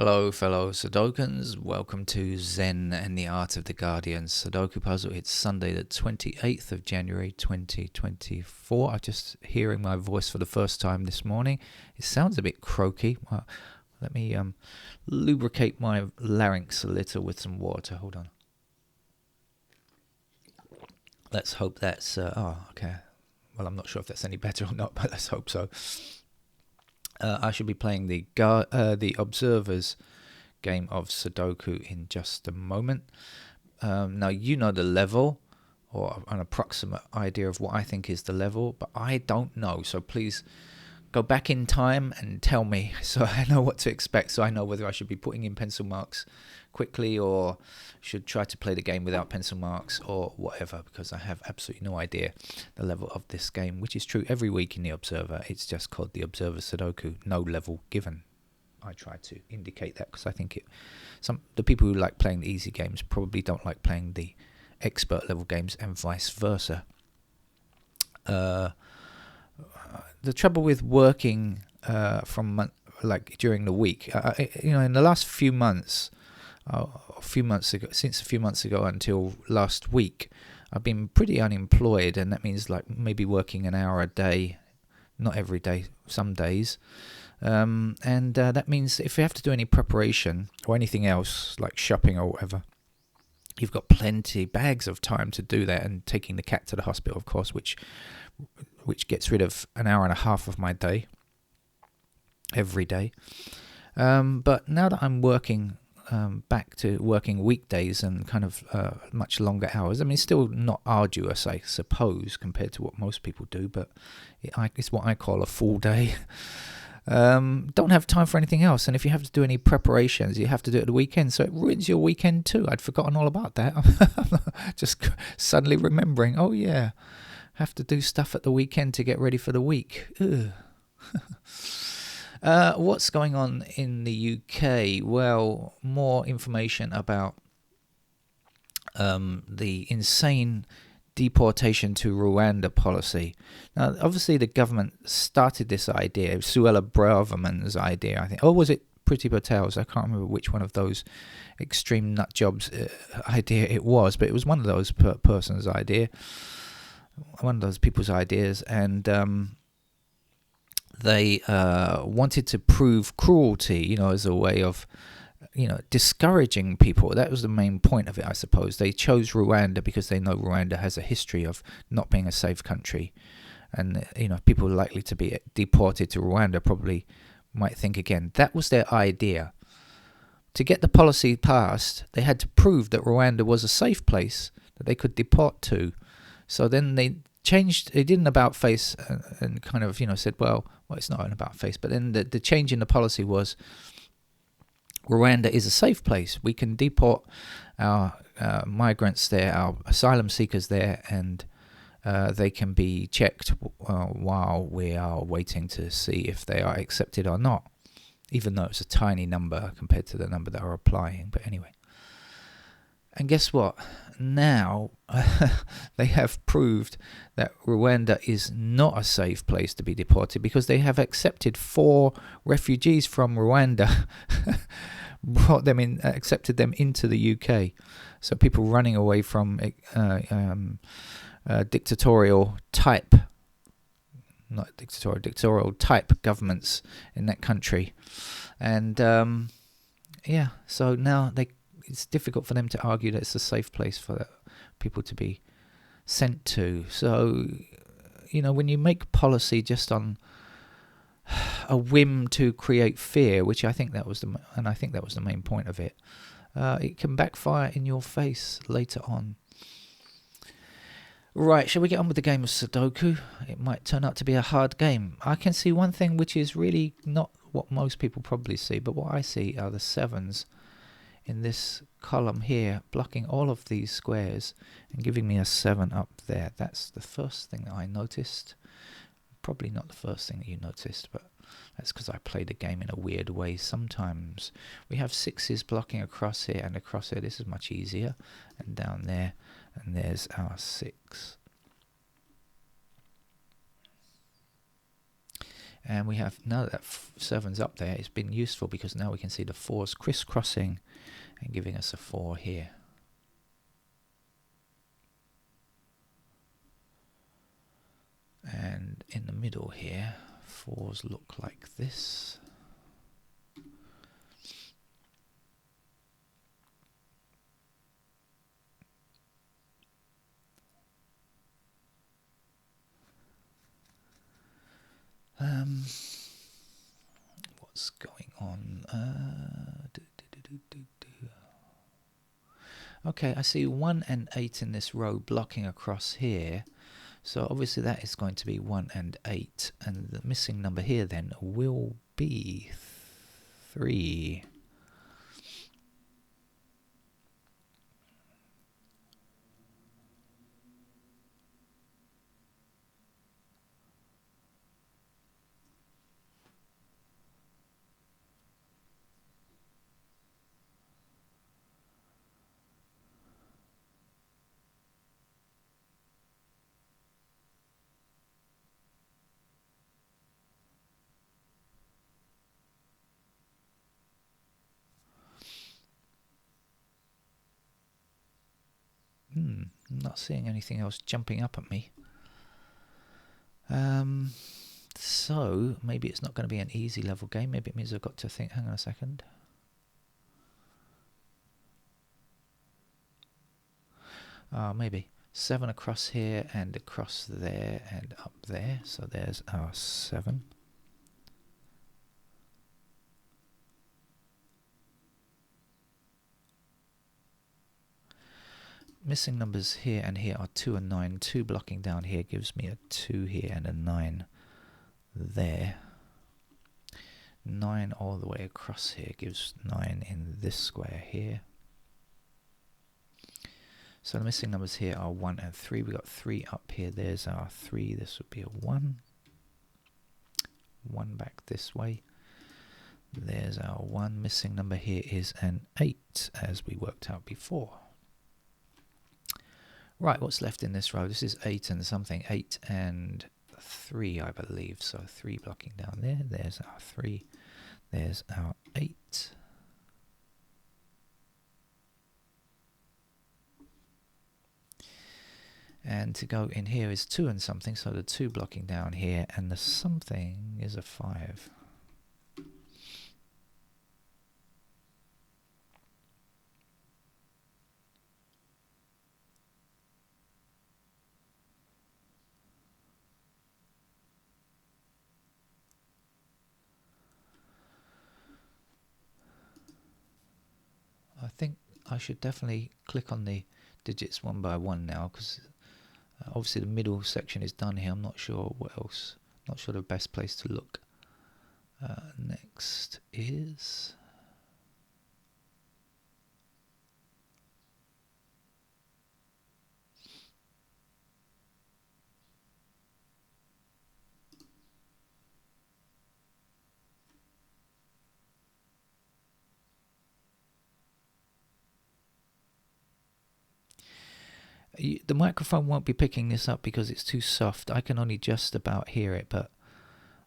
Hello, fellow Sudokans. Welcome to Zen and the Art of the Guardian Sudoku Puzzle. It's Sunday, the 28th of January, 2024. I'm just hearing my voice for the first time this morning. It sounds a bit croaky. Let me lubricate my larynx a little with some water. Hold on. Let's hope that's... okay. Well, I'm not sure if that's any better or not, but let's hope so. I should be playing the Observer's game of Sudoku in just a moment. Now, you know the level, or an approximate idea of what I think is the level, but I don't know. So please go back in time and tell me so I know what to expect, so I know whether I should be putting in pencil marks quickly or should try to play the game without pencil marks or whatever, because I have absolutely no idea the level of this game, which is true every week in the Observer. It's just called the Observer Sudoku, no level given. I try to indicate that because I think the people who like playing the easy games probably don't like playing the expert level games and vice versa. The trouble with working during the week, in the last few months, since a few months ago until last week, I've been pretty unemployed, and that means like maybe working an hour a day, not every day, some days. And that means if you have to do any preparation or anything else like shopping or whatever, you've got bags of time to do that, and taking the cat to the hospital, of course, which gets rid of an hour and a half of my day every day. But now that I'm working back to working weekdays and kind of much longer hours, I mean, it's still not arduous, I suppose, compared to what most people do, but it's what I call a full day. Don't have time for anything else, and if you have to do any preparations, you have to do it at the weekend, so it ruins your weekend too. I'd forgotten all about that. I'm just suddenly remembering, oh yeah, have to do stuff at the weekend to get ready for the week. What's going on in the UK? Well, more information about the insane deportation to Rwanda policy. Now, obviously, the government started this idea, Suella Braverman's idea, I think. Or was it Priti Patel's? I can't remember which one of those extreme nut jobs idea it was, but it was one of those person's idea. One of those people's ideas, and they wanted to prove cruelty, as a way of, discouraging people. That was the main point of it, I suppose. They chose Rwanda because they know Rwanda has a history of not being a safe country, and people likely to be deported to Rwanda probably might think again. That was their idea. To get the policy passed, they had to prove that Rwanda was a safe place that they could deport to. So then they changed, they did an about face and kind of, said, well, it's not an about face, but then the change in the policy was Rwanda is a safe place. We can deport our migrants there, our asylum seekers there, and they can be checked while we are waiting to see if they are accepted or not, even though it's a tiny number compared to the number that are applying. But anyway. And guess what? Now they have proved that Rwanda is not a safe place to be deported, because they have accepted 4 refugees from Rwanda, accepted them into the UK. So people running away from dictatorial type governments in that country. And so now it's difficult for them to argue that it's a safe place for people to be sent to. So, when you make policy just on a whim to create fear, which I think that was the main point of it, it can backfire in your face later on. Right, shall we get on with the game of Sudoku? It might turn out to be a hard game. I can see one thing which is really not what most people probably see, but what I see are the 7s in this column here, blocking all of these squares and giving me a 7 up there. That's the first thing that I noticed. Probably not the first thing that you noticed, but that's because I play the game in a weird way sometimes. We have 6s blocking across here and across here. This is much easier. And down there, and there's our 6. And we have, now that 7's up there, it's been useful because now we can see the 4's crisscrossing and giving us a 4 here. And in the middle here, 4's look like this. What's going on? Okay, I see 1 and 8 in this row blocking across here. So obviously that is going to be 1 and 8. And the missing number here then will be 3. I'm not seeing anything else jumping up at me. So maybe it's not going to be an easy level game. Maybe it means I've got to think, hang on a second. Maybe 7 across here and across there and up there. So there's our 7. Missing numbers here and here are 2 and 9. 2 blocking down here gives me a 2 here and a 9 there. 9 all the way across here gives 9 in this square here. So the missing numbers here are 1 and 3. We've got 3 up here. There's our 3. This would be a 1. 1 back this way. There's our 1. Missing number here is an 8, as we worked out before. Right, what's left in this row? This is 8 and something. 8 and 3, I believe. So 3 blocking down there. There's our 3. There's our 8. And to go in here is 2 and something. So the 2 blocking down here. And the something is a 5. I think I should definitely click on the digits one by one now, because obviously the middle section is done here. I'm not sure what else. Not sure the best place to look. Next is... the microphone won't be picking this up because it's too soft. I can only just about hear it, but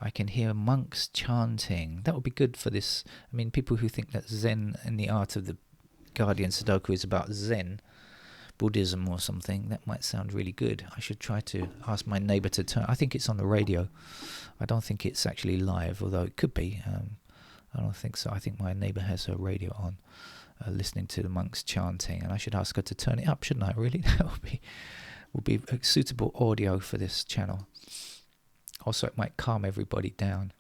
I can hear monks chanting. That would be good for this. I mean, people who think that Zen and the art of the Guardian Sudoku is about Zen, Buddhism or something, that might sound really good. I should try to ask my neighbour to turn. I think it's on the radio. I don't think it's actually live, although it could be. I don't think so. I think my neighbour has her radio on, listening to the monks chanting, and I should ask her to turn it up, shouldn't I? Really, that would be a suitable audio for this channel. Also, it might calm everybody down.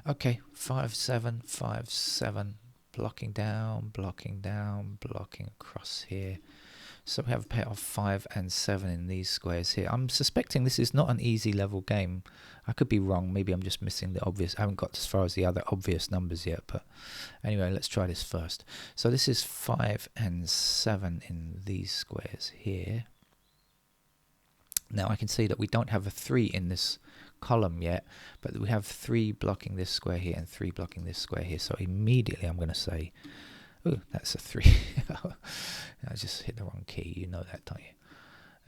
Okay, 5 7 blocking down, blocking across here. So we have a pair of 5 and 7 in these squares here. I'm suspecting this is not an easy level game. I could be wrong. Maybe I'm just missing the obvious. I haven't got as far as the other obvious numbers yet. But anyway, let's try this first. So this is 5 and 7 in these squares here. Now I can see that we don't have a 3 in this column yet, but we have 3 blocking this square here and 3 blocking this square here. So immediately I'm going to say, oh, that's a 3. I just hit the wrong key. You know that, don't you?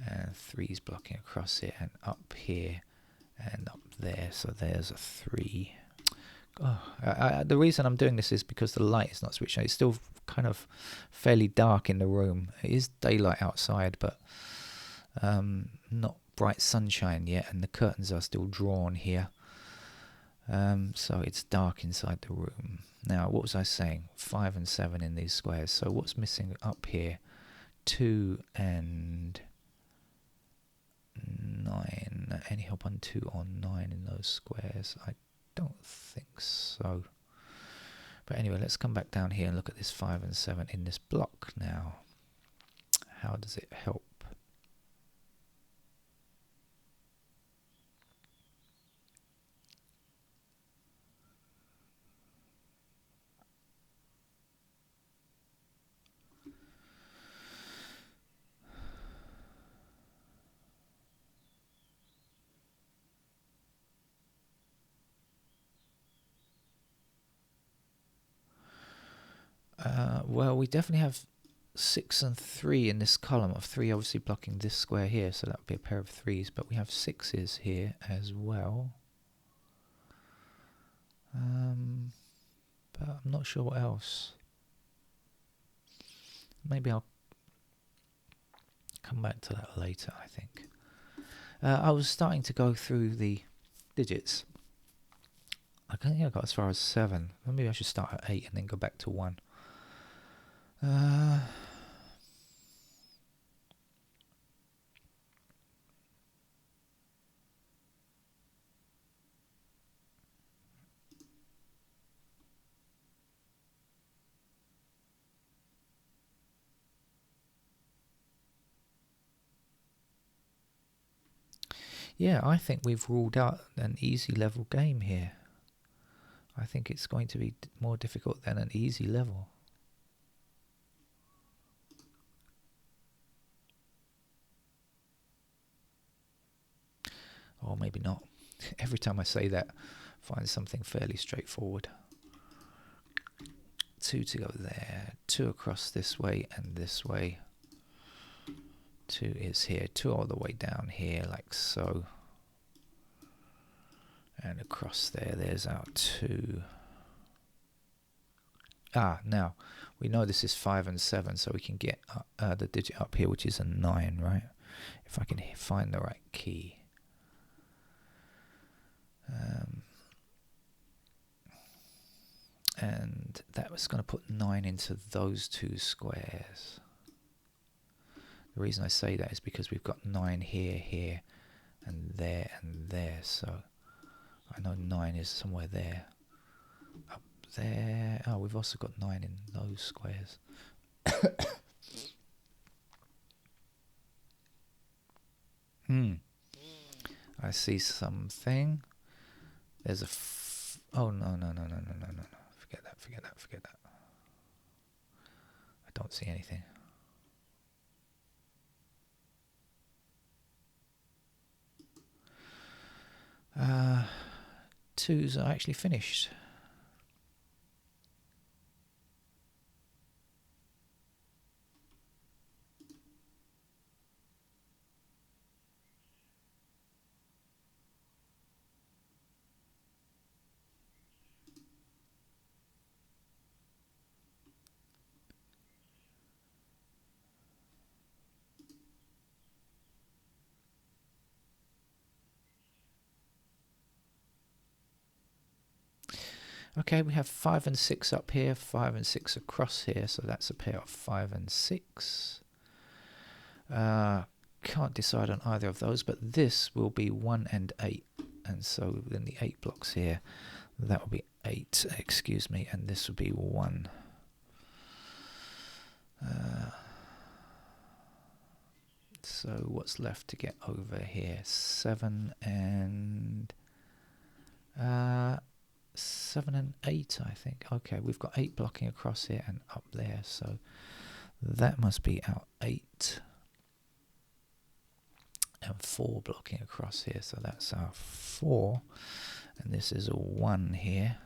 And 3's blocking across here and up here and up there. So there's a 3. Oh, the reason I'm doing this is because the light is not switched on. It's still kind of fairly dark in the room. It is daylight outside, but not bright sunshine yet, and the curtains are still drawn here. So it's dark inside the room. Now, what was I saying? 5 and 7 in these squares. So what's missing up here? 2 and 9. Any help on 2 or 9 in those squares? I don't think so. But anyway, let's come back down here and look at this 5 and 7 in this block now. How does it help? Well, we definitely have 6 and 3 in this column of 3 obviously blocking this square here, so that would be a pair of 3's, but we have 6's here as well. But I'm not sure what else. Maybe I'll come back to that later, I think. I was starting to go through the digits. I think I got as far as 7. Maybe I should start at 8 and then go back to 1. Yeah, I think we've ruled out an easy level game here. I think it's going to be more difficult than an easy level. Or maybe not. Every time I say that, I find something fairly straightforward. 2 to go there, 2 across this way and this way. 2 is here, 2 all the way down here like so. And across there, there's our 2. Now, we know this is 5 and 7, so we can get the digit up here, which is a 9, right? If I can find the right key. And that was going to put 9 into those 2 squares. The reason I say that is because we've got 9 here, here, and there, so I know 9 is somewhere there. Up there. Oh, we've also got 9 in those squares. I see something. There's a oh, no. Forget that. I don't see anything. Twos are actually finished. Okay, we have 5 and 6 up here, 5 and 6 across here, so that's a pair of 5 and 6. Can't decide on either of those, but this will be 1 and 8, and so then the 8 blocks here, that will be 8, excuse me, and this will be 1. So what's left to get over here? 7 and 7 and 8, I think. Okay, we've got 8 blocking across here and up there, so that must be our 8 and 4 blocking across here, so that's our 4, and this is a 1 here.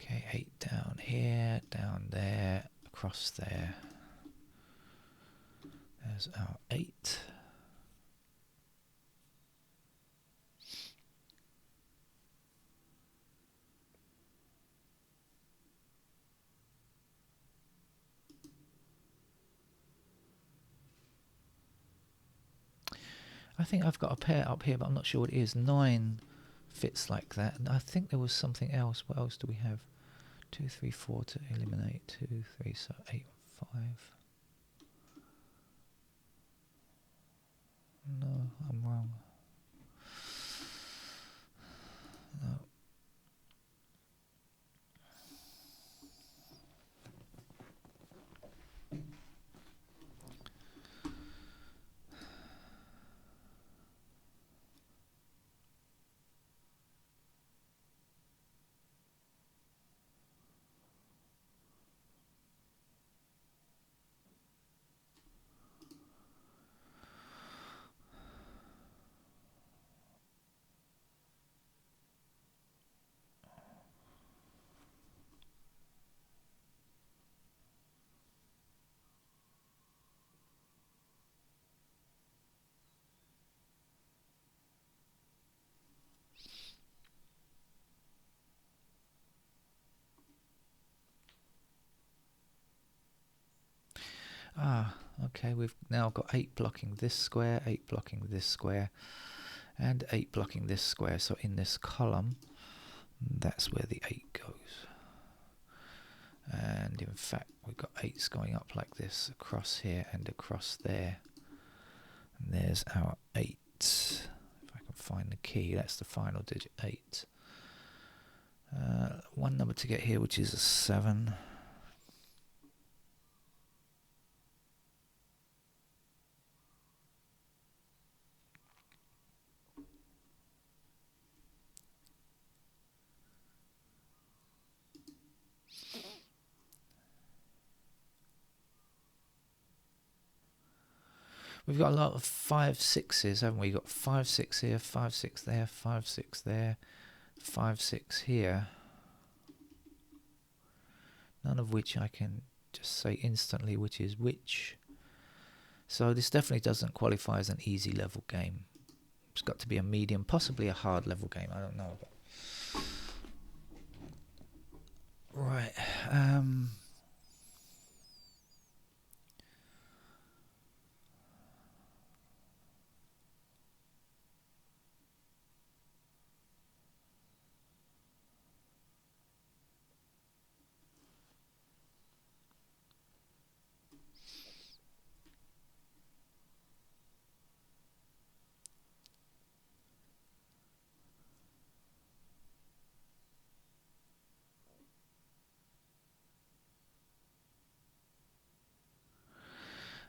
Okay, 8 down here, down there, across there. There's our 8. I think I've got a pair up here, but I'm not sure what it is. 9 fits like that. And I think there was something else. What else do we have? 2, 3, 4 to eliminate. 2, 3, so 8, 5. No, I'm wrong. No. Ah, okay, we've now got 8 blocking this square, 8 blocking this square, and 8 blocking this square. So in this column, that's where the 8 goes. And in fact, we've got 8s going up like this, across here and across there. And there's our 8. If I can find the key, that's the final digit, 8. One number to get here, which is a 7. We've got a lot of 5, 6s, haven't we? Got 5, 6 here, 5, 6 there, 5, 6 there, 5, 6 here. None of which I can just say instantly which is which. So this definitely doesn't qualify as an easy level game. It's got to be a medium, possibly a hard level game. I don't know. Right.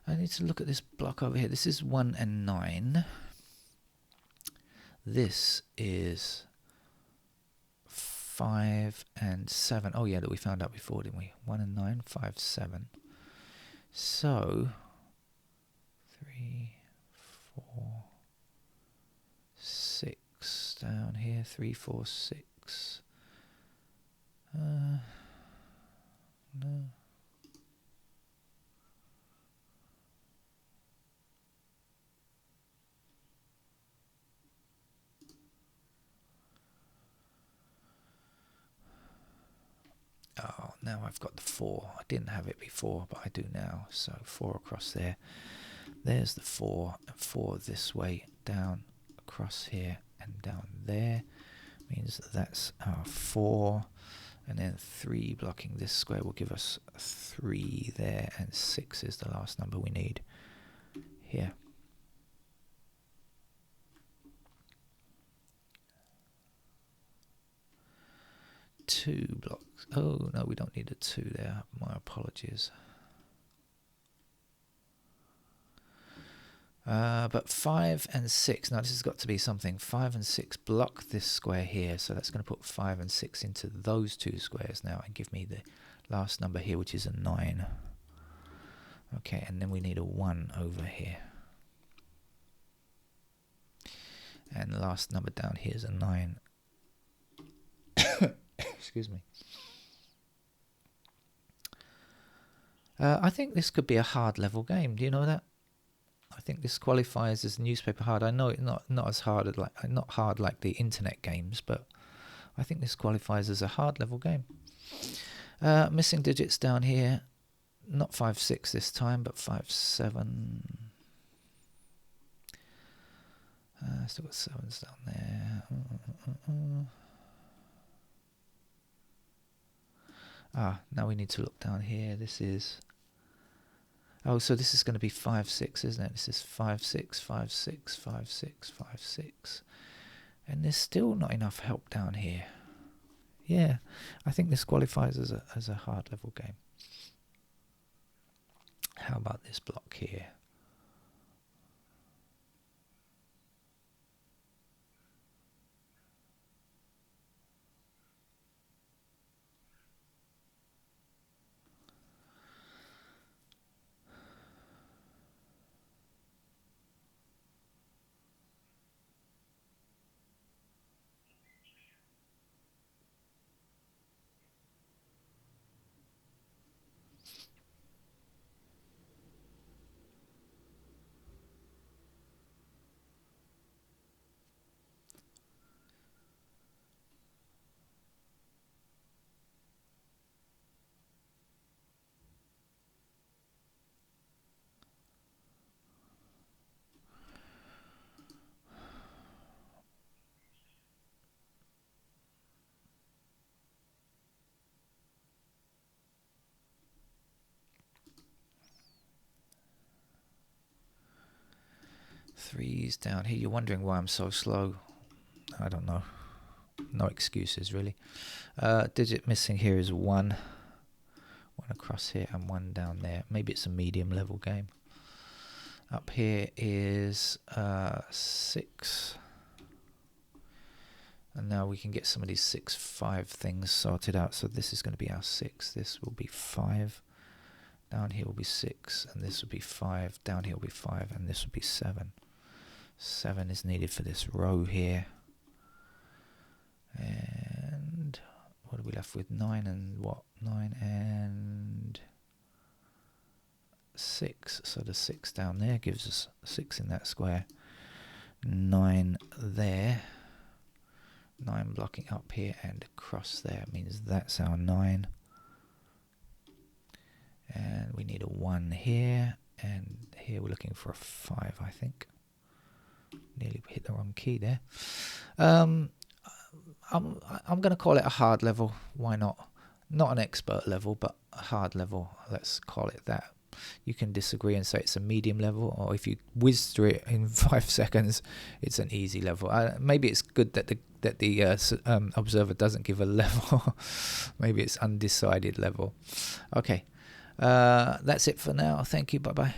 I need to look at this block over here. This is 1 and 9. This is 5 and 7. Oh yeah, that we found out before, didn't we? 1 and 9, 5, 7. So 3, 4, 6 down here. 3, 4, 6. No. Oh, now I've got the 4. I didn't have it before, but I do now. So 4 across there. There's the 4. And 4 this way, down across here and down there. Means that's our 4. And then 3 blocking this square will give us 3 there. And 6 is the last number we need here. Two blocks. Oh no, we don't need a 2 there. My apologies. But 5 and 6. Now this has got to be something. 5 and 6 block this square here. So that's going to put 5 and 6 into those 2 squares now and give me the last number here, which is a 9. Okay, and then we need a 1 over here. And the last number down here is a 9. Excuse me. I think this could be a hard level game. Do you know that? I think this qualifies as newspaper hard. I know it's not as hard as not hard like the internet games, but I think this qualifies as a hard level game. Missing digits down here. Not 5, 6 this time, but 5, 7. Still got 7s down there. Now we need to look down here. This is... Oh, so this is going to be 5, 6, isn't it? This is 5, 6, 5, 6, 5, 6, 5, 6. And there's still not enough help down here. Yeah, I think this qualifies as a hard level game. How about this block here? Threes down here. You're wondering why I'm so slow. I don't know. No excuses, really. Digit missing here is 1. 1 across here and 1 down there. Maybe it's a medium level game. Up here is 6. And now we can get some of these 6, 5 things sorted out. So this is going to be our 6. This will be 5. Down here will be 6. And this will be 5. Down here will be 5. And this will be 7. 7 is needed for this row here. And what are we left with? 9 and what? 9 and 6. So the 6 down there gives us 6 in that square. 9 there. 9 blocking up here and across there means that's our 9. And we need a 1 here. And here we're looking for a 5, I think. Nearly hit the wrong key there. I'm going to call it a hard level. Why not? Not an expert level, but a hard level. Let's call it that. You can disagree and say it's a medium level, or if you whiz through it in 5 seconds, it's an easy level. Maybe it's good that the observer doesn't give a level. Maybe it's undecided level. Okay, that's it for now. Thank you. Bye bye.